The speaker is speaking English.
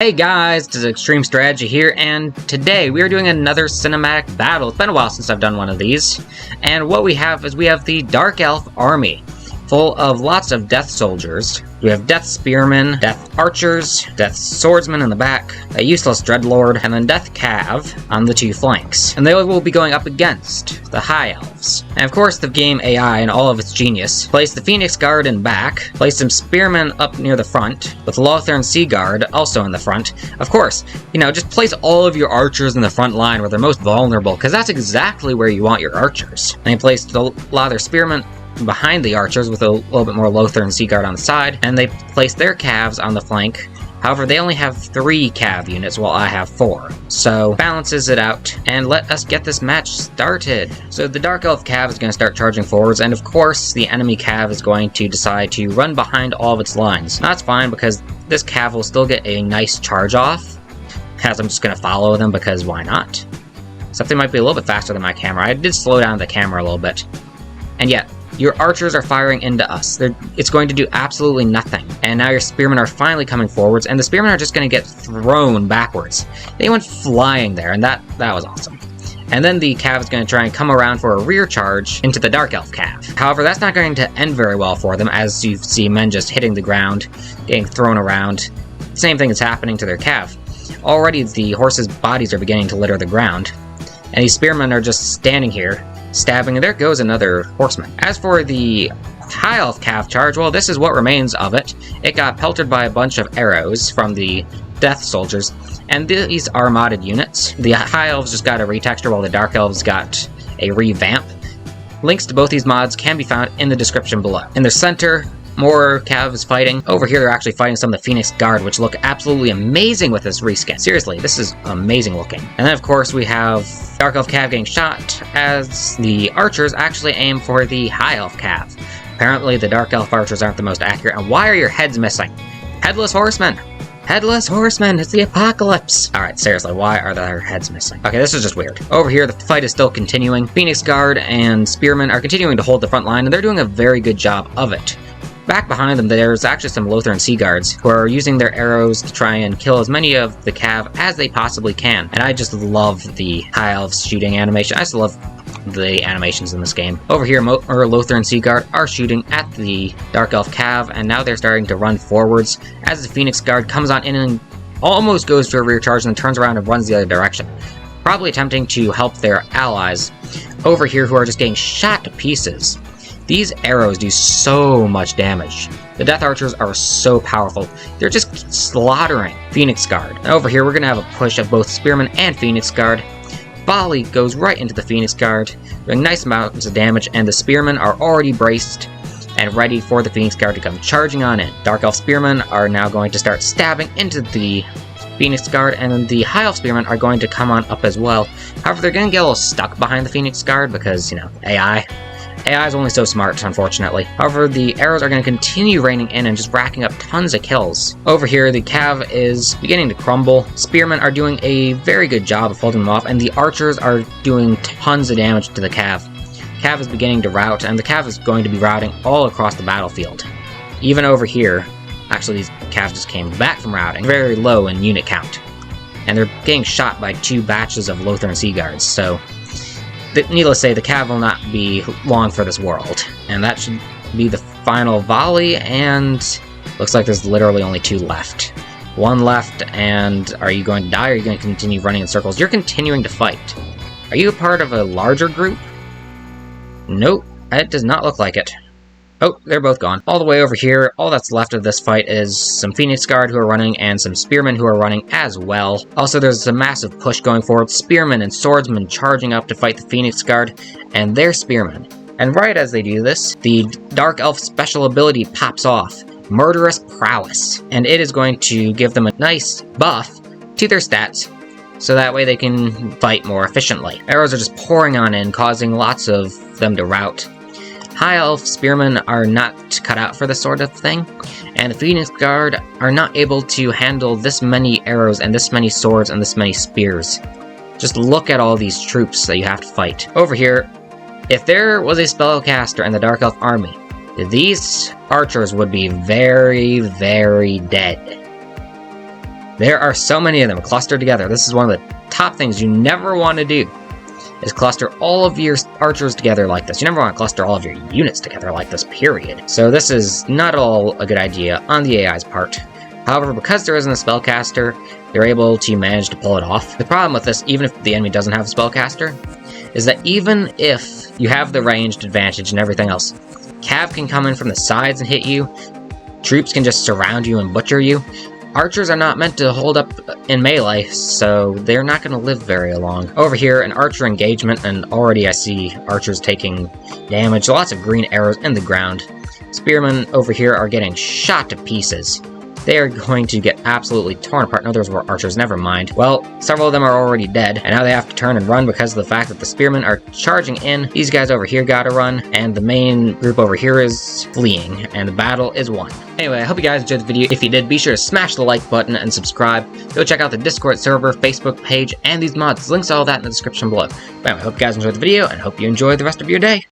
Hey guys, this is Extreme Strategy here, and today we are doing another cinematic battle. It's been a while since I've done one of these, and what we have is the Dark Elf army, full of lots of death soldiers. We have death spearmen, death archers, death swordsmen in the back, a useless dreadlord, and then death cav on the two flanks. And they will be going up against the High Elves. And of course the game AI in all of its genius placed the Phoenix Guard in back, placed some spearmen up near the front, with Lothern Sea Guard also in the front. Of course, just place all of your archers in the front line where they're most vulnerable, because that's exactly where you want your archers. And they placed a lot of their spearmen behind the archers with a little bit more Lothern Sea Guard on the side, and they placed their calves on the flank. However, they only have 3 cav units while I have 4, so balances it out, and let us get this match started. So the Dark Elf cav is going to start charging forwards, and of course the enemy cav is going to decide to run behind all of its lines. That's fine, because this cav will still get a nice charge off, as I'm just going to follow them because why not? Except they might be a little bit faster than my camera. I did slow down the camera a little bit. And yet, your archers are firing into us. It's going to do absolutely nothing. And now your spearmen are finally coming forwards, and the spearmen are just going to get thrown backwards. They went flying there, and that was awesome. And then the cav is going to try and come around for a rear charge into the Dark Elf cav. However, that's not going to end very well for them, as you see men just hitting the ground, getting thrown around. The same thing is happening to their cav. Already the horses' bodies are beginning to litter the ground, and these spearmen are just standing here, stabbing, and there goes another horseman. As for the High Elf cav charge, well, this is what remains of it. It got pelted by a bunch of arrows from the death soldiers, and these are modded units. The High Elves just got a retexture, while the Dark Elves got a revamp. Links to both these mods can be found in the description below. In the center, more cav is fighting. Over here, they're actually fighting some of the Phoenix Guard, which look absolutely amazing with this reskin. Seriously, this is amazing looking. And then, of course, we have Dark Elf cav getting shot, as the archers actually aim for the High Elf cav. Apparently, the Dark Elf archers aren't the most accurate. And why are your heads missing? Headless horsemen! Headless horsemen! It's the apocalypse! Alright, seriously, why are their heads missing? Okay, this is just weird. Over here, the fight is still continuing. Phoenix Guard and Spearmen are continuing to hold the front line, and they're doing a very good job of it. Back behind them, there's actually some Lothern Sea Guards who are using their arrows to try and kill as many of the cav as they possibly can. And I just love the High Elves shooting animation. I just love the animations in this game. Over here, Lothern Sea Guard are shooting at the Dark Elf cav, and now they're starting to run forwards as the Phoenix Guard comes on in and almost goes to a rear charge and then turns around and runs the other direction, probably attempting to help their allies over here who are just getting shot to pieces. These arrows do so much damage. The Death Archers are so powerful. They're just slaughtering Phoenix Guard. And over here, we're going to have a push of both Spearmen and Phoenix Guard. Volley goes right into the Phoenix Guard, doing nice amounts of damage, and the Spearmen are already braced and ready for the Phoenix Guard to come charging on in. Dark Elf Spearmen are now going to start stabbing into the Phoenix Guard, and the High Elf Spearmen are going to come on up as well. However, they're going to get a little stuck behind the Phoenix Guard because, AI. AI is only so smart, unfortunately. However, the arrows are going to continue raining in and just racking up tons of kills. Over here, the cav is beginning to crumble. Spearmen are doing a very good job of holding them off, and the archers are doing tons of damage to the cav. Cav is beginning to rout, and the cav is going to be routing all across the battlefield. Even over here, actually these cav just came back from routing, very low in unit count. And they're getting shot by 2 batches of Lothern Sea Guards, so needless to say, the cav will not be long for this world. And that should be the final volley, and looks like there's literally only 2 left. 1 left, and are you going to die, or are you going to continue running in circles? You're continuing to fight. Are you a part of a larger group? Nope, it does not look like it. Oh, they're both gone. All the way over here, all that's left of this fight is some Phoenix Guard who are running and some Spearmen who are running as well. Also, there's a massive push going forward. Spearmen and Swordsmen charging up to fight the Phoenix Guard and their Spearmen. And right as they do this, the Dark Elf special ability pops off, Murderous Prowess. And it is going to give them a nice buff to their stats, so that way they can fight more efficiently. Arrows are just pouring on in, causing lots of them to rout. High Elf Spearmen are not cut out for this sort of thing, and the Phoenix Guard are not able to handle this many arrows and this many swords and this many spears. Just look at all these troops that you have to fight. Over here, if there was a spellcaster in the Dark Elf army, these archers would be very, very dead. There are so many of them clustered together. This is one of the top things you never want to do, is cluster all of your archers together like this. You never want to cluster all of your units together like this, period. So this is not at all a good idea on the AI's part. However, because there isn't a spellcaster, they're able to manage to pull it off. The problem with this, even if the enemy doesn't have a spellcaster, is that even if you have the ranged advantage and everything else, cav can come in from the sides and hit you, troops can just surround you and butcher you. Archers are not meant to hold up in melee, so they're not going to live very long. Over here, an archer engagement, and already I see archers taking damage. Lots of green arrows in the ground. Spearmen over here are getting shot to pieces. They are going to get absolutely torn apart. No, those were archers, never mind. Well, several of them are already dead, and now they have to turn and run because of the fact that the spearmen are charging in. These guys over here gotta run, and the main group over here is fleeing, and the battle is won. Anyway, I hope you guys enjoyed the video. If you did, be sure to smash the like button and subscribe. Go check out the Discord server, Facebook page, and these mods. Links to all that in the description below. But anyway, I hope you guys enjoyed the video, and hope you enjoy the rest of your day.